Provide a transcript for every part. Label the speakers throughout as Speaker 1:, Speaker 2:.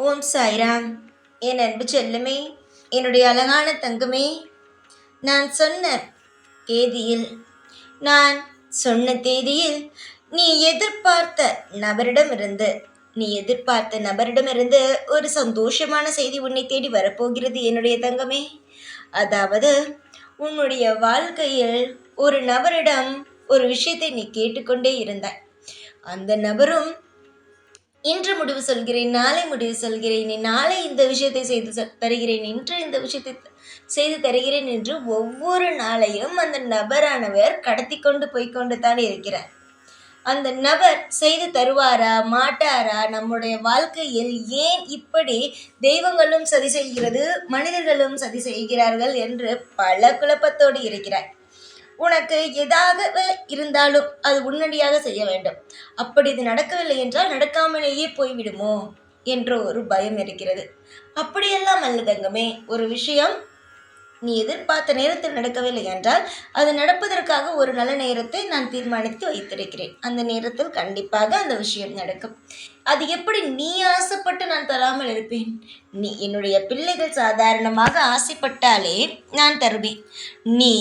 Speaker 1: ஓம் சாய்ராம். என் அன்பு செல்லமே, என்னுடைய அழகான தங்கமே, நான் சொன்ன தேதியில் நீ எதிர்பார்த்த நபரிடமிருந்து ஒரு சந்தோஷமான செய்தி உன்னை தேடி வரப்போகிறது என்னுடைய தங்கமே. அதாவது, உன்னுடைய வாழ்க்கையில் ஒரு நபரிடம் ஒரு விஷயத்தை நீ கேட்டுக்கொண்டே இருந்தாய். அந்த நபரும் இன்று முடிவு சொல்கிறேன், நாளை முடிவு சொல்கிறேன், நாளை இந்த விஷயத்தை செய்து தருகிறேன், இன்று இந்த விஷயத்தை செய்து தருகிறேன் என்று ஒவ்வொரு நாளையும் அந்த நபரானவர் கடத்தி கொண்டு போய்கொண்டு தான் இருக்கிறார். அந்த நபர் செய்து தருவாரா மாட்டாரா? நம்முடைய வாழ்க்கையில் ஏன் இப்படி தெய்வங்களும் சதி செய்கிறது, மனிதர்களும் சதி செய்கிறார்கள் என்று பல குழப்பத்தோடு இருக்கிறார். உனக்கு எதாக இருந்தாலும் அது உடனடியாக செய்ய வேண்டும். அப்படி இது நடக்கவில்லை என்றால் நடக்காமலேயே போய்விடுமோ என்ற ஒரு பயம் இருக்கிறது. அப்படியெல்லாம் அல்ல தங்கமே. ஒரு விஷயம் நீ எதிர்பார்த்த நேரத்தில் நடக்கவில்லை என்றால் அது நடப்பதற்காக ஒரு நல்ல நேரத்தை நான் தீர்மானித்து வைத்திருக்கிறேன். அந்த நேரத்தில் கண்டிப்பாக அந்த விஷயம் நடக்கும். அது எப்படி நீ ஆசைப்பட்டு நான் தராமல் இருப்பேன்? நீ என்னுடைய பிள்ளைகள் சாதாரணமாக ஆசைப்பட்டாலே நான் தருவேன். நீ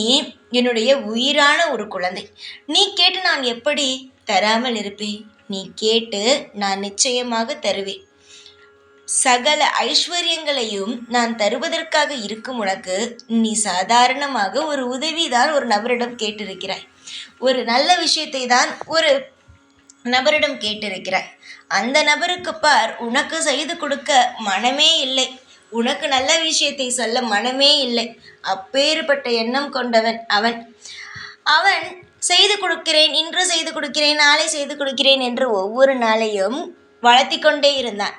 Speaker 1: என்னுடைய உயிரான ஒரு குழந்தை. நீ கேட்டு நான் எப்படி தராமல் இருப்பேன்? நீ கேட்டு நான் நிச்சயமாக தருவேன். சகல ஐஸ்வர்யங்களையும் நான் தருவதற்காக இருக்கும் உனக்கு நீ சாதாரணமாக ஒரு உதவிதான் ஒரு நபரிடம் கேட்டிருக்கிறாய். ஒரு நல்ல விஷயத்தை தான் ஒரு நபரிடம் கேட்டிருக்கிறாய். அந்த நபருக்கு பார், உனக்கு செய்து கொடுக்க மனமே இல்லை, உனக்கு நல்ல விஷயத்தை சொல்ல மனமே இல்லை. அப்பேறுபட்ட எண்ணம் கொண்டவன் அவன் செய்து கொடுக்கிறேன், இன்று செய்து கொடுக்கிறேன், நாளை செய்து கொடுக்கிறேன் என்று ஒவ்வொரு நாளையும் வளர்த்தி கொண்டே இருந்தான்.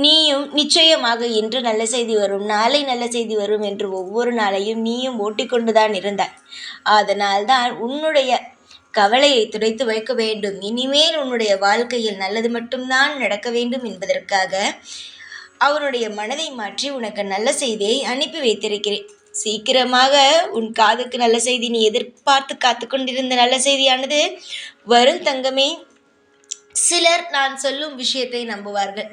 Speaker 1: நீயும் நிச்சயமாக இன்று நல்ல செய்தி வரும், நாளை நல்ல செய்தி வரும் என்று ஒவ்வொரு நாளையும் நீயும் ஓட்டிக்கொண்டுதான் இருந்தாய். அதனால்தான் உன்னுடைய கவலையை துடைத்து வைக்க வேண்டும். இனிமேல் உன்னுடைய வாழ்க்கையில் நல்லது மட்டும்தான் நடக்க வேண்டும் என்பதற்காக அவனுடைய மனதை மாற்றி உனக்கு நல்ல செய்தியை அனுப்பி வைத்திருக்கிறேன். சீக்கிரமாக உன் காதுக்கு நல்ல செய்தி, நீ எதிர்பார்த்து காத்து கொண்டிருந்த நல்ல செய்தியானது வரும் தங்கமே. சிலர் நான் சொல்லும் விஷயத்தை நம்புவார்கள்,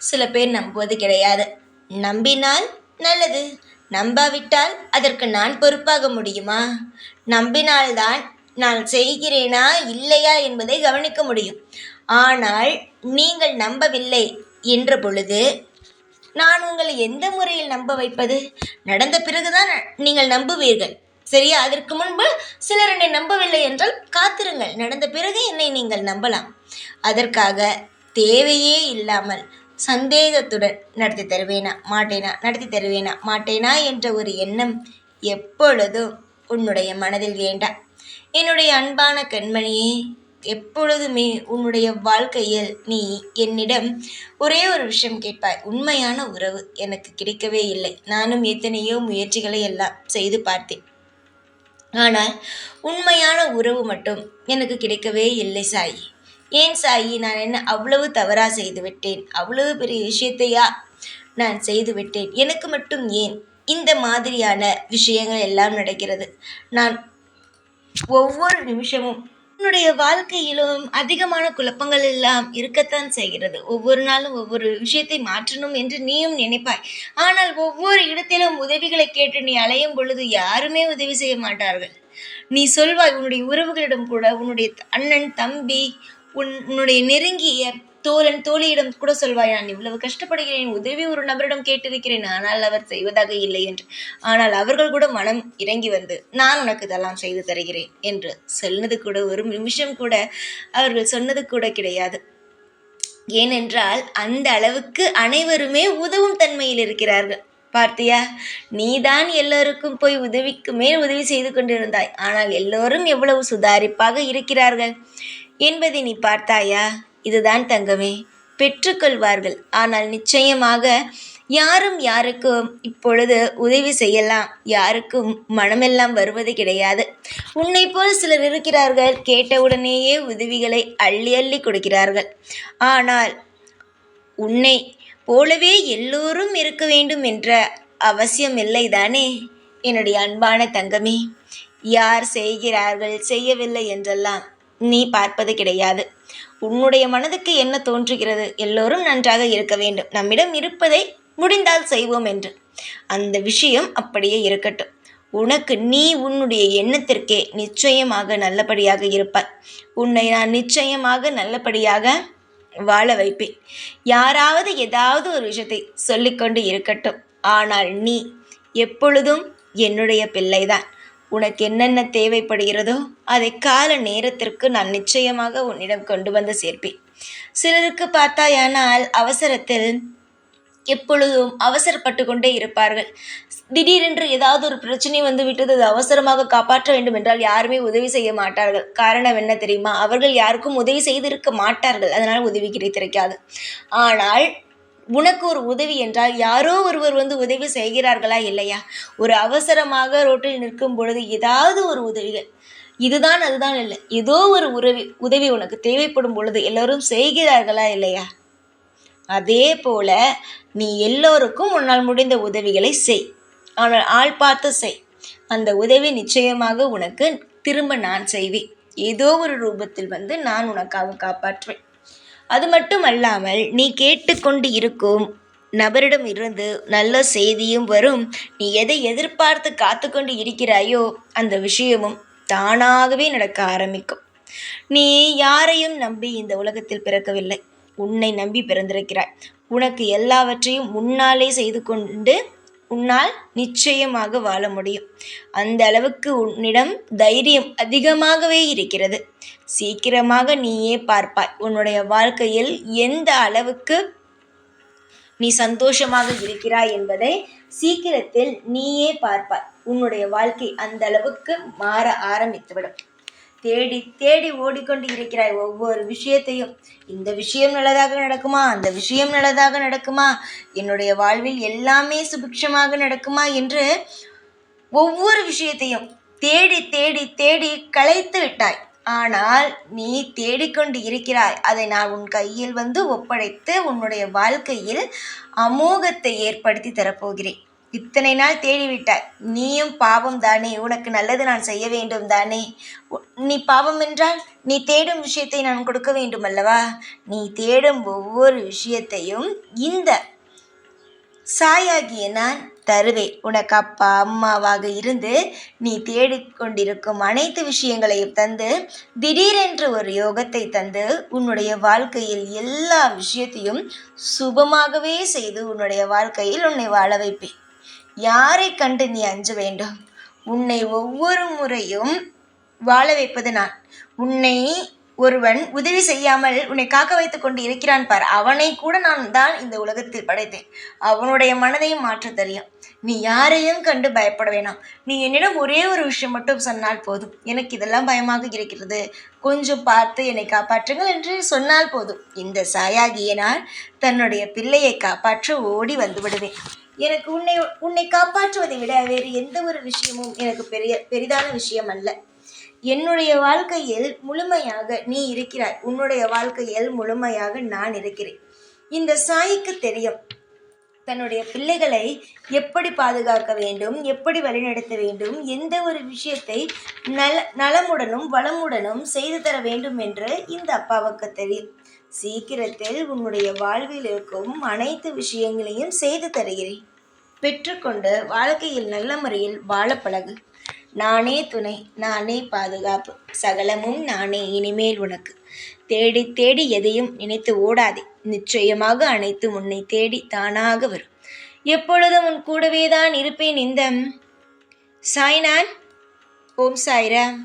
Speaker 1: சில பேர் நம்புவது கிடையாது. நம்பினால் நல்லது, நம்பாவிட்டால் அதற்கு நான் பொறுப்பாக முடியுமா? நம்பினால்தான் நான் செய்கிறேனா இல்லையா என்பதை கவனிக்க முடியும். ஆனால் நீங்கள் நம்பவில்லை என்ற பொழுது நான் உங்களை எந்த முறையில் நம்ப வைப்பது? நடந்த பிறகுதான் நீங்கள் நம்புவீர்கள், சரியா? அதற்கு முன்பு சிலர் என்னை நம்பவில்லை என்றால் காத்திருங்கள், நடந்த பிறகு என்னை நீங்கள் நம்பலாம். அதற்காக தேவையே இல்லாமல் சந்தேகத்துடன் நடத்தி தருவேனா மாட்டேனா, நடத்தி தருவேனா மாட்டேனா என்ற ஒரு எண்ணம் எப்பொழுதும் உன்னுடைய மனதில் வேண்டாம். என்னுடைய அன்பான கண்மணியே, எப்பொழுதுமே உன்னுடைய வாழ்க்கையில் நீ என்னிடம் ஒரே ஒரு விஷயம் கேட்பாய். உண்மையான உறவு எனக்கு கிடைக்கவே இல்லை. நானும் எத்தனையோ முயற்சிகளை எல்லாம் செய்து பார்த்தேன். ஆனால் உண்மையான உறவு மட்டும் எனக்கு கிடைக்கவே இல்லை சாயி. ஏன் சாயி, நான் என்ன அவ்வளவு தவறா செய்து விட்டேன்? அவ்வளவு பெரிய விஷயத்தையா நான் செய்து விட்டேன்? எனக்கு மட்டும் ஏன் இந்த மாதிரியான விஷயங்கள் எல்லாம் நடக்கிறது? நான் ஒவ்வொரு நிமிஷமும் என்னுடைய வாழ்க்கையிலும் அதிகமான குழப்பங்கள் எல்லாம் இருக்கத்தான் செய்கிறது. ஒவ்வொரு நாளும் ஒவ்வொரு விஷயத்தை மாற்றணும் என்று நீயும் நினைப்பாய். ஆனால் ஒவ்வொரு இடத்திலும் உதவிகளை கேட்டு நீ அலையும் பொழுது யாருமே உதவி செய்ய மாட்டார்கள். நீ சொல்வாய், உன்னுடைய உறவுகளிடம் கூட, உன்னுடைய அண்ணன் தம்பி, உன்னுடைய நெருங்கிய தோழன் தோழியிடம் கூட சொல்வாய், நான் இவ்வளவு கஷ்டப்படுகிறேன், உதவி ஒரு நபரிடம் கேட்டிருக்கிறேன், ஆனால் அவர் செய்வதாக இல்லை என்று. ஆனால் அவர்கள் கூட மனம் இறங்கி வந்து நான் உனக்கு இதெல்லாம் செய்து தருகிறேன் என்று சொன்னது கூட, ஒரு நிமிஷம் கூட அவர்கள் சொன்னது கூட கிடையாது. ஏனென்றால் அந்த அளவுக்கு அனைவருமே உதவும் தன்மையில் இருக்கிறார்கள். பார்த்தியா? நீதான் எல்லோருக்கும் போய் உதவிக்கு மேல் உதவி செய்து கொண்டிருந்தாய். ஆனால் எல்லோரும் எவ்வளவு சுதாரிப்பாக இருக்கிறார்கள் என்பதை நீ பார்த்தாயா? இதுதான் தங்கமே, பெற்றுக்கொள்வார்கள். ஆனால் நிச்சயமாக யாரும் யாருக்கும் இப்பொழுது உதவி செய்யலாம், யாருக்கும் மனமெல்லாம் வருவது கிடையாது. உன்னை போல் சிலர் இருக்கிறார்கள், கேட்டவுடனேயே உதவிகளை அள்ளி அள்ளி கொடுக்கிறார்கள். ஆனால் உன்னை போலவே எல்லோரும் இருக்க வேண்டும் என்ற அவசியம் இல்லை தானே என்னுடைய அன்பான தங்கமே. யார் செய்கிறார்கள் செய்யவில்லை என்றெல்லாம் நீ பார்ப்பது கிடையாது. உன்னுடைய மனதுக்கு என்ன தோன்றுகிறது? எல்லோரும் நன்றாக இருக்க வேண்டும், நம்மிடம் இருப்பதை முடிந்தால் செய்வோம் என்று. அந்த விஷயம் அப்படியே இருக்கட்டும். உனக்கு நீ உன்னுடைய எண்ணத்திற்கே நிச்சயமாக நல்லபடியாக இருப்பாய். உன்னை நான் நிச்சயமாக நல்லபடியாக வாழ வைப்பேன். யாராவது ஏதாவது ஒரு விஷயத்தை சொல்லிக்கொண்டு இருக்கட்டும், ஆனால் நீ எப்பொழுதும் என்னுடைய பிள்ளைதான். உனக்கு என்னென்ன தேவைப்படுகிறதோ அதை கால நேரத்திற்கு நான் நிச்சயமாக உன்னிடம் கொண்டு வந்து சேர்ப்பேன். சிலருக்கு பார்த்தாயானால் அவசரத்தில் எப்பொழுதும் அவசரப்பட்டு கொண்டே இருப்பார்கள். திடீரென்று ஏதாவது ஒரு பிரச்சனை வந்து விட்டது, அது அவசரமாக காப்பாற்ற வேண்டும் என்றால் யாருமே உதவி செய்ய மாட்டார்கள். காரணம் என்ன தெரியுமா? அவர்கள் யாருக்கும் உதவி செய்திருக்க மாட்டார்கள், அதனால் உதவி கிடைத்திருக்காது. ஆனால் உனக்கு ஒரு உதவி என்றால் யாரோ ஒருவர் வந்து உதவி செய்கிறார்களா இல்லையா? ஒரு அவசரமாக ரோட்டில் நிற்கும் பொழுது ஏதாவது ஒரு உதவிகள், இதுதான் அதுதான் இல்லை, ஏதோ ஒரு உதவி உனக்கு தேவைப்படும் பொழுது எல்லோரும் செய்கிறார்களா இல்லையா? அதே போல நீ எல்லோருக்கும் உன்னால் முடிந்த உதவிகளை செய். ஆனால் ஆள் பார்த்து செய். அந்த உதவி நிச்சயமாக உனக்கு திரும்ப நான் செய்வேன். ஏதோ ஒரு ரூபத்தில் வந்து நான் உனக்காக காப்பாற்றுவேன். அது மட்டும் அல்லாமல் நீ கேட்டுக்கொண்டு இருக்கும் நபரிடம் இருந்து நல்ல செய்தியும் வரும். நீ எதை எதிர்பார்த்து காத்து கொண்டு இருக்கிறாயோ அந்த விஷயமும் தானாகவே நடக்க ஆரம்பிக்கும். நீ யாரையும் நம்பி இந்த உலகத்தில் பிறக்கவில்லை, உன்னை நம்பி பிறந்திருக்கிறாய். உனக்கு எல்லாவற்றையும் முன்னாலே செய்து கொண்டு உன்னால் நிச்சயமாக வாழ முடியும். அந்த அளவுக்கு உன்னிடம் தைரியம் அதிகமாகவே இருக்கிறது. சீக்கிரமாக நீயே பார்ப்பாய் உன்னுடைய வாழ்க்கையில் எந்த அளவுக்கு நீ சந்தோஷமாக இருக்கிறாய் என்பதை சீக்கிரத்தில் நீயே பார்ப்பாய். உன்னுடைய வாழ்க்கை அந்த அளவுக்கு மாற ஆரம்பித்துவிடும். தேடி தேடி ஓடிக்கொண்டு இருக்கிறாய் ஒவ்வொரு விஷயத்தையும். இந்த விஷயம் நல்லதாக நடக்குமா, அந்த விஷயம் நல்லதாக நடக்குமா, என்னுடைய வாழ்வில் எல்லாமே சுபிக்ஷமாக நடக்குமா என்று ஒவ்வொரு விஷயத்தையும் தேடி தேடி தேடி களைத்து விட்டாய். ஆனால் நீ தேடிக்கொண்டு இருக்கிறாய். அதை நான் உன் கையில் வந்து ஒப்படைத்து உன்னுடைய வாழ்க்கையில் அமோகத்தை ஏற்படுத்தி தரப்போகிறேன். இத்தனை நாள் தேடிவிட்டாய். நீயும் பாவம் தானே, உனக்கு நல்லது நான் செய்ய வேண்டும் தானே. நீ பாவம் என்றால் நீ தேடும் விஷயத்தை நான் கொடுக்க வேண்டும் அல்லவா? நீ தேடும் ஒவ்வொரு விஷயத்தையும் இந்த சாயாகிய நான் தருவேன். உனக்கு அப்பா அம்மாவாக இருந்து நீ தேடிக்கொண்டிருக்கும் அனைத்து விஷயங்களையும் தந்து, திடீரென்று ஒரு யோகத்தை தந்து உன்னுடைய வாழ்க்கையில் எல்லா விஷயத்தையும் சுபமாகவே செய்து உன்னுடைய வாழ்க்கையில் உன்னை வாழ வைப்பேன். யாரை கண்டு நீ அஞ்ச வேண்டும்? உன்னை ஒவ்வொரு முறையும் வாழ வைப்பது நான். உன்னை ஒருவன் உதவி செய்யாமல் உன்னை காக்க வைத்து கொண்டு இருக்கிறான் பார், அவனை கூட நான் தான் இந்த உலகத்தில் படைத்தேன். அவனுடைய மனதையும் மாற்ற தெரியும். நீ யாரையும் கண்டு பயப்பட வேணாம். நீ என்னிடம் ஒரே ஒரு விஷயம் மட்டும் சொன்னால் போதும். எனக்கு இதெல்லாம் பயமாக இருக்கிறது, கொஞ்சம் பார்த்து என்னை காப்பாற்றுங்கள் என்று சொன்னால் போதும். இந்த சாயாகிய நான் தன்னுடைய பிள்ளையை காப்பாற்ற ஓடி வந்து விடுவேன். எனக்கு உன்னை காப்பாற்றுவதை விட வேறு எந்த ஒரு விஷயமும் எனக்கு பெரிதான விஷயம் அல்ல. என்னுடைய வாழ்க்கையில் முழுமையாக நீ இருக்கிறாய், உன்னுடைய வாழ்க்கையில் முழுமையாக நான் இருக்கிறேன். இந்த சாய்க்கு தெரியும் தன்னுடைய பிள்ளைகளை எப்படி பாதுகாக்க வேண்டும், எப்படி வழிநடத்த வேண்டும், எந்த ஒரு விஷயத்தை நலமுடனும் வளமுடனும் செய்து தர வேண்டும் என்று இந்த அப்பாவுக்கு தெரியும். சீக்கிரத்தில் உன்னுடைய வாழ்வில் இருக்கும் அனைத்து விஷயங்களையும் செய்து தருகிறேன். பெற்றுக்கொண்டு வாழ்க்கையில் நல்ல முறையில் வாழ பழகு. நானே துணை, நானே பாதுகாப்பு, சகலமும் நானே இனிமேல் உனக்கு. தேடி தேடி எதையும் நினைத்து ஓடாதே. நிச்சயமாக அனைத்தும் உன்னை தேடி தானாக வரும். எப்பொழுதும் உன் கூடவே தான் இருப்பேன். இந்த சாய்நான். ஓம் சாய்ராம்.